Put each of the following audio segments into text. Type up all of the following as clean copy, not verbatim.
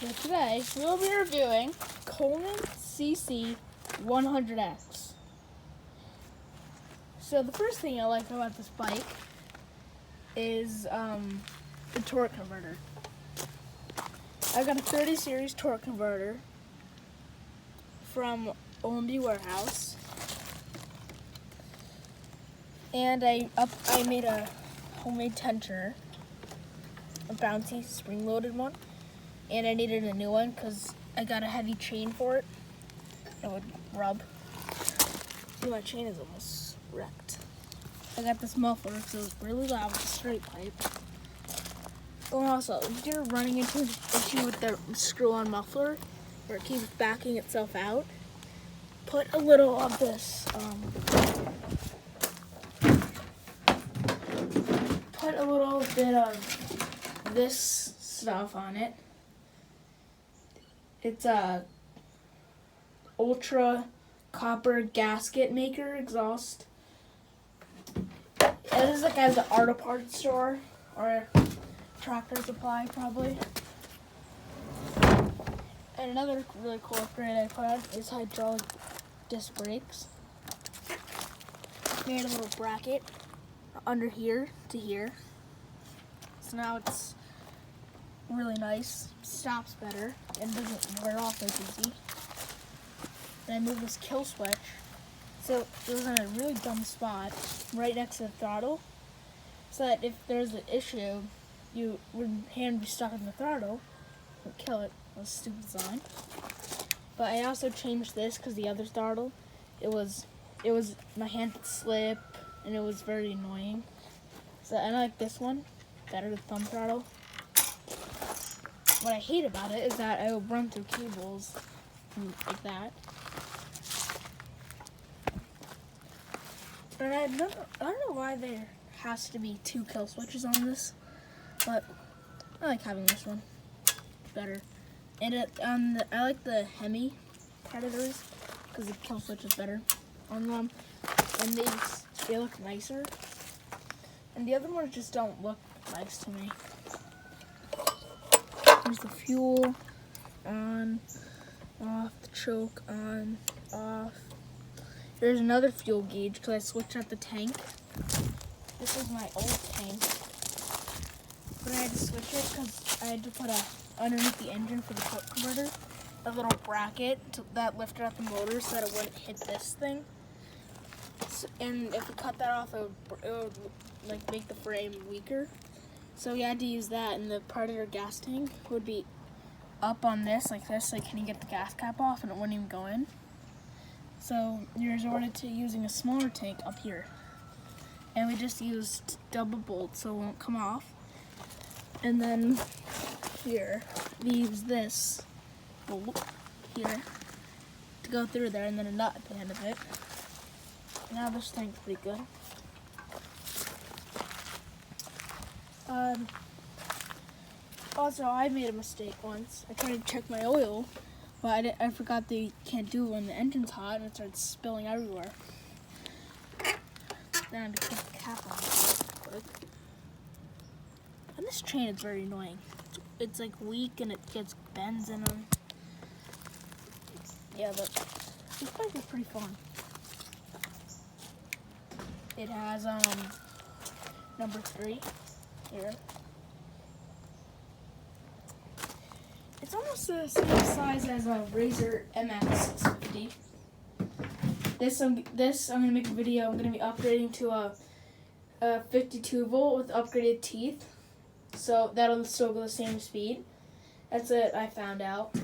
So today we'll be reviewing Coleman cc100x. So the first thing I like about this bike is the torque converter. I've got a 30 series torque converter from OMB Warehouse, and I made a homemade tensioner, a bouncy spring-loaded one. And I needed a new one because I got a heavy chain for it. It would rub. See, my chain is almost wrecked. I got this muffler because it was really loud with the straight pipe. And also, if you're running into an issue with the screw-on muffler where it keeps backing itself out, put a little of this, put a little bit of this stuff on it. It's a ultra copper gasket maker exhaust. This is like at the auto parts store or Tractor Supply probably. And another really cool upgrade I put on is hydraulic disc brakes. Made a little bracket under here to here. So now it's really nice, stops better, and doesn't wear off as easy. And I moved this kill switch, so it was in a really dumb spot, right next to the throttle, so that if there's an issue, you wouldn't hand be stuck in the throttle, it would kill it. It was a stupid design. But I also changed this because the other throttle, it was my hand would slip, and it was very annoying. So I like this one better, the thumb throttle. What I hate about it is that I will run through cables like that. And I don't know why there has to be two kill switches on this, but I like having this one better. And I like the Hemi Predators because the kill switch is better on them, and they look nicer. And the other ones just don't look nice to me. There's the fuel, on, off, the choke, on, off. There's another fuel gauge because I switched out the tank. This is my old tank. But I had to switch it because I had to put underneath the engine for the torque converter, a little bracket that lifted out the motor so that it wouldn't hit this thing. So, and if we cut that off, it would like make the frame weaker. So we had to use that, and the Predator gas tank would be up on this, like can you get the gas cap off, and it wouldn't even go in. So you resorted to using a smaller tank up here. And we just used double bolts so it won't come off. And then here, we use this bolt here to go through there, and then a nut at the end of it. Now this tank's pretty good. Also, I made a mistake once. I tried to check my oil, but I forgot that you can't do it when the engine's hot, and it started spilling everywhere. Then I had to put the cap on it. And this chain is very annoying. It's like weak, and it gets bends in them. Yeah, but this bike is pretty fun. It has number 3 here. It's almost the same size as a Razor MX650. This I'm gonna make a video. I'm gonna be upgrading to a 52 volt with upgraded teeth, so that'll still go the same speed. That's it. I found out.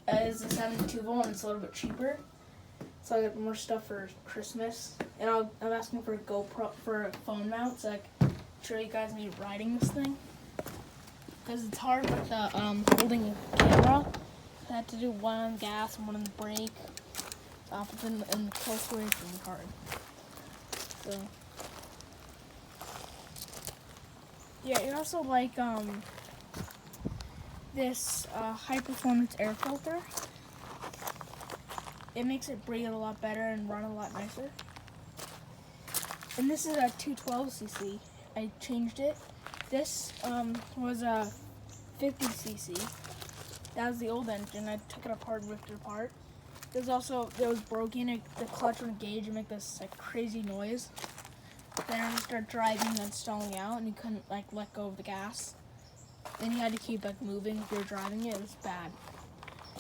It's a 72 volt and it's a little bit cheaper, so I got more stuff for Christmas. And I'm asking for a GoPro for a phone mount, so I can show you guys me riding this thing. Because it's hard with the holding the camera. I had to do one on gas and one on the brake. And the kill switch is hard. So yeah, you also like this high performance air filter. It makes it breathe a lot better and run a lot nicer. And this is a 212cc. I changed it. This was a 50cc. That was the old engine. I took it apart and ripped it apart. It was broken. The clutch would engage and make this like crazy noise. Then I would start driving and then stalling out, and you couldn't like let go of the gas. Then you had to keep like moving if you were driving it. It was bad.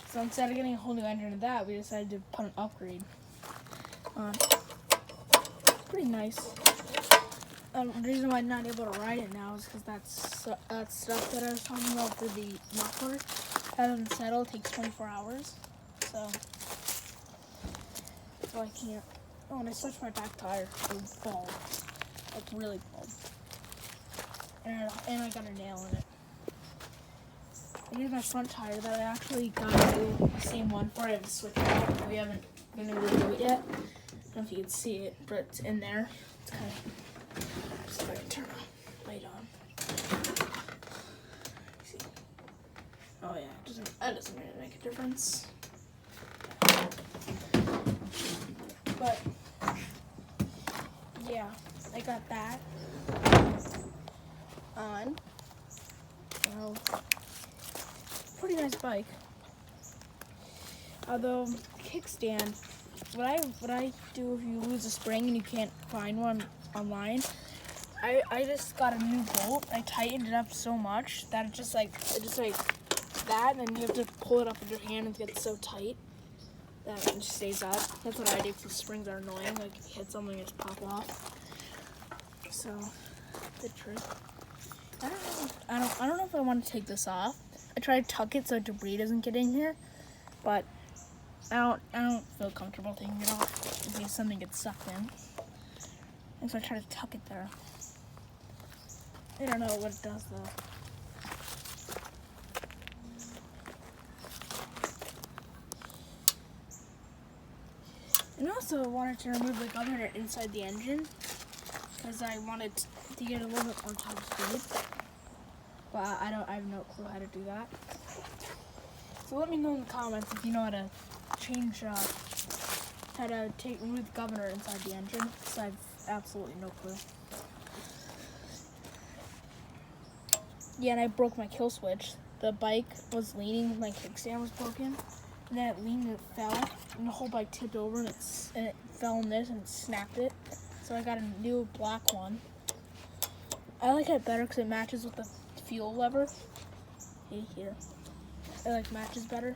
So instead of getting a whole new engine of that, we decided to put an upgrade on. It's pretty nice. The reason why I'm not able to ride it now is because that stuff that I was talking about for the muffler hasn't settled. It takes 24 hours. So I can't. Oh, and I switched my back tire. It was bald. Like really bald. And I got a nail in it. And here's my front tire that I actually got to do the same one for. I have to switch it out. We haven't been able to do it yet. I don't know if you can see it, but it's in there. It's kind of. Just if I can turn the light on. See. Oh yeah, that doesn't really make a difference. But yeah, I got that on. Well, pretty nice bike. Although kickstand, what I do if you lose a spring and you can't find one online, I just got a new bolt. I tightened it up so much that it just like that, and then you have to pull it up with your hand and it gets so tight that it just stays up. That's what I do because springs are annoying. Like you hit something and just pop off. So the trick. I don't know if I want to take this off. I try to tuck it so debris doesn't get in here, but I don't feel comfortable taking it off in case something gets sucked in. And so I try to tuck it there. I don't know what it does though. And also I wanted to remove the governor inside the engine because I wanted to get a little bit more top speed. But I have no clue how to do that. So let me know in the comments if you know how to change, how to remove the governor inside the engine, because I have absolutely no clue. Yeah, and I broke my kill switch. The bike was leaning, my kickstand was broken, and then it leaned and it fell, and the whole bike tipped over, and it fell in this, and it snapped it. So I got a new black one. I like it better because it matches with the fuel lever. Here. It like matches better.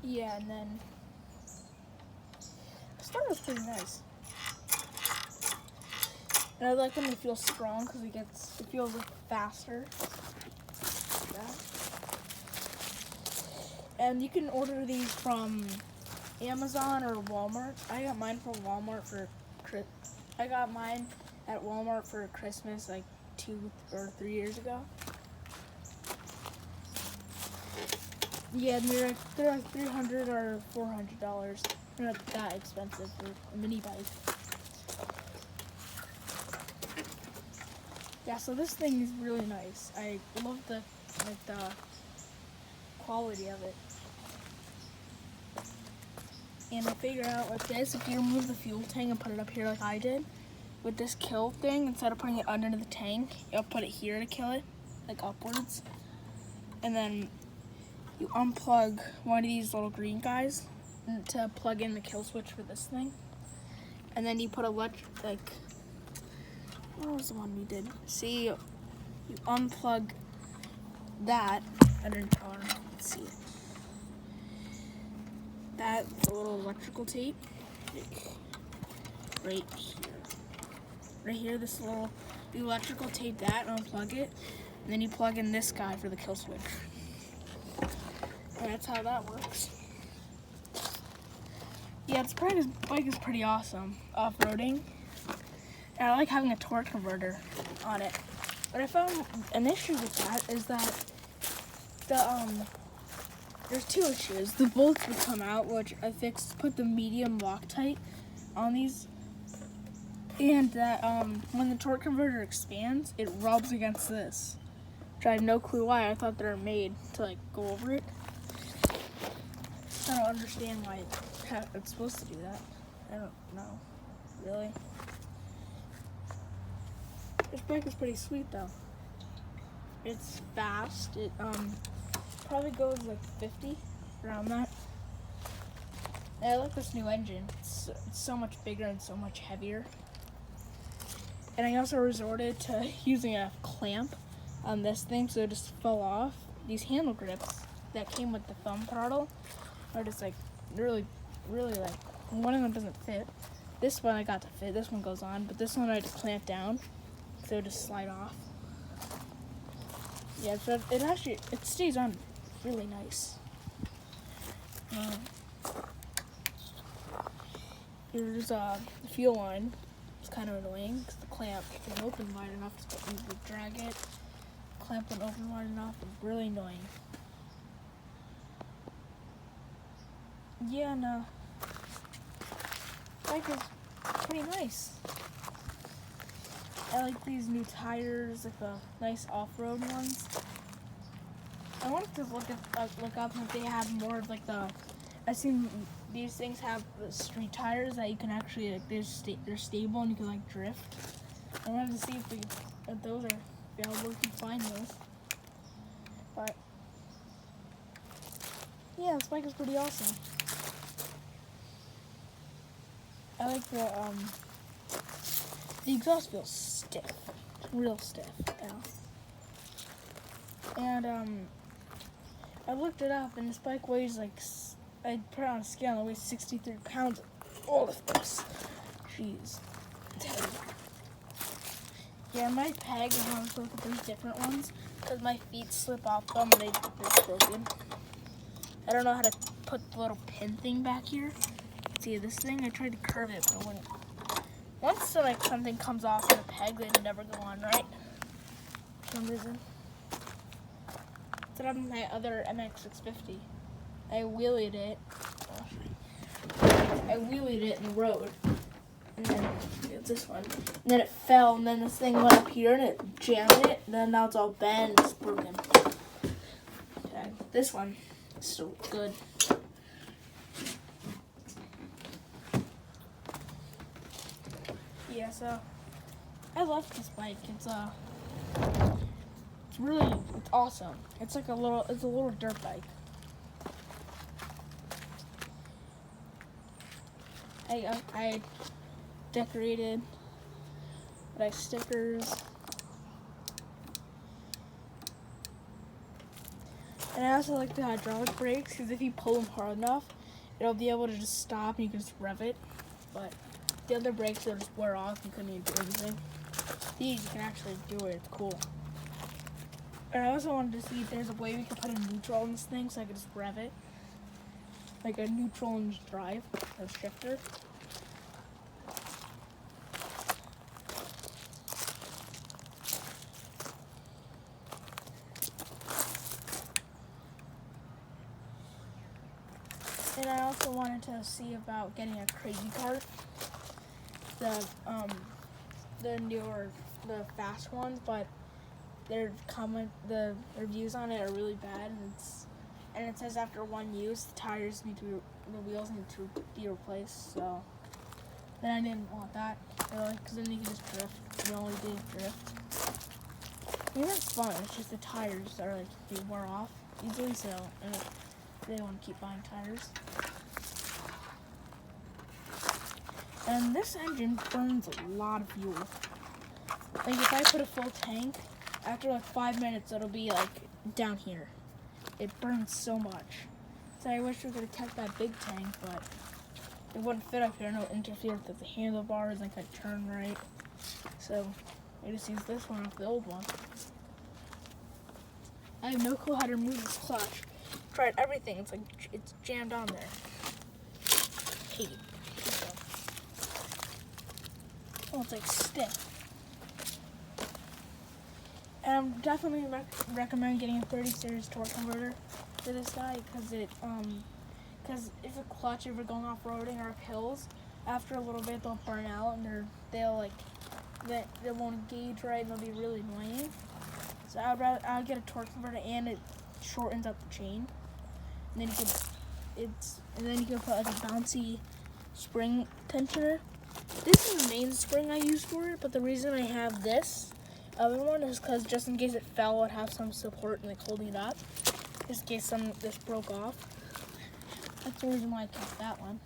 Yeah, and then the starter was pretty nice. And I like when they feel strong because it feels like faster. Like that. And you can order these from Amazon or Walmart. I got mine from Walmart I got mine at Walmart for Christmas like 2 or 3 years ago. Yeah, and they're like $300 or $400. They're not that expensive for a mini bike. Yeah, so this thing is really nice. I love the quality of it. And I figured out like this, if you remove the fuel tank and put it up here like I did, with this kill thing, instead of putting it under the tank, you'll put it here to kill it, like upwards. And then you unplug one of these little green guys to plug in the kill switch for this thing. And then you put what was the one we did? See, you unplug that, let's see. That little electrical tape, right here, the electrical tape that, and unplug it, and then you plug in this guy for the kill switch. And that's how that works. Yeah, this bike is pretty awesome, off-roading. And I like having a torque converter on it. But I found an issue with that is that there's 2 issues. The bolts would come out, which I put the medium Loctite on these. And that when the torque converter expands, it rubs against this. Which I have no clue why. I thought they were made to like go over it. I don't understand why it's supposed to do that. I don't know, really. This bike is pretty sweet though. It's fast. It probably goes like 50 around that. And I like this new engine. It's so much bigger and so much heavier. And I also resorted to using a clamp on this thing so it just fell off. These handle grips that came with the thumb throttle are just like really like, one of them doesn't fit. This one I got to fit, this one goes on, but this one I just clamped down so it just slide off. Yeah, so it stays on really nice. Here's the fuel line. It's kind of annoying because the clamp isn't open wide enough to drag it. Clamp went open wide enough. It's really annoying. Yeah, no. Bike is pretty nice. I like these new tires, like the nice off-road ones. I wanted to look up if they have more of like the. I've seen these things have the street tires that you can actually like they're stable and you can like drift. I wanted to see if those are available. You can find those. But yeah, this bike is pretty awesome. I like the exhaust feels stiff, real stiff. Yeah. And I looked it up, and this bike weighs like, I put it on a scale and it weighs 63 pounds. All of this. Jeez. It's heavy. Yeah, my peg, I have to look at 3 different ones because my feet slip off them and they're broken. I don't know how to put the little pin thing back here. See this thing? I tried to curve it, but it wouldn't. Once like something comes off in a peg, they never go on right. For some reason. That's on my other MX650. I wheelied it. I wheelied it in the road, and then it's this one. And then it fell, and then this thing went up here, and it jammed it. And then now it's all bent, and it's broken. Okay. This one is still good. Yeah, so I love this bike. It's awesome. It's a little dirt bike. I decorated, like stickers, and I also like the hydraulic brakes because if you pull them hard enough, it'll be able to just stop and you can just rev it. But the other brakes will just wear off. You couldn't even do anything. These you can actually do it. It's cool. And I also wanted to see if there's a way we could put a neutral in this thing so I could just rev it. Like a neutral and just drive, or shifter. And I also wanted to see about getting a crazy cart. The newer, the fast ones, but the reviews on it are really bad, and it says after one use the wheels need to be replaced. So then I didn't want that really, because then you can just drift. You only did drift. I mean, that's fun. It's just the tires that are like they wear off easily, so they want to keep buying tires. And this engine burns a lot of fuel. Like if I put a full tank, after like 5 minutes, it'll be like down here. It burns so much. So I wish we could have kept that big tank, but it wouldn't fit up here. And it'll interfere with the handlebars and can't turn right. So I just use this one off the old one. I have no clue how to remove this clutch. Tried everything. It's jammed on there. Hate it. Oh, it's like stiff. And I'm definitely recommend getting a 30 series torque converter for this guy because if a clutch ever going off roading or up hills, after a little bit they'll burn out and they won't engage right and they'll be really annoying. So I'd get a torque converter and it shortens up the chain. And then you can put like a bouncy spring tensioner. This is the main spring I use for it, but the reason I have this other one is because just in case it fell, I'd have some support and like holding it up. Just in case this broke off. That's the reason why I kept that one.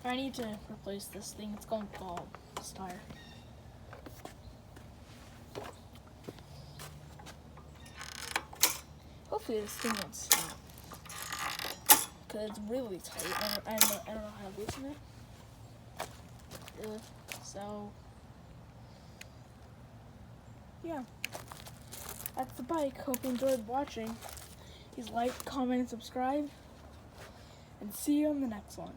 I need to replace this thing. It's going bald. This tire. Hopefully this thing won't snap. Because it's really tight. I don't know how to loosen it. So, yeah. That's the bike. Hope you enjoyed watching. Please like, comment, and subscribe. And see you on the next one.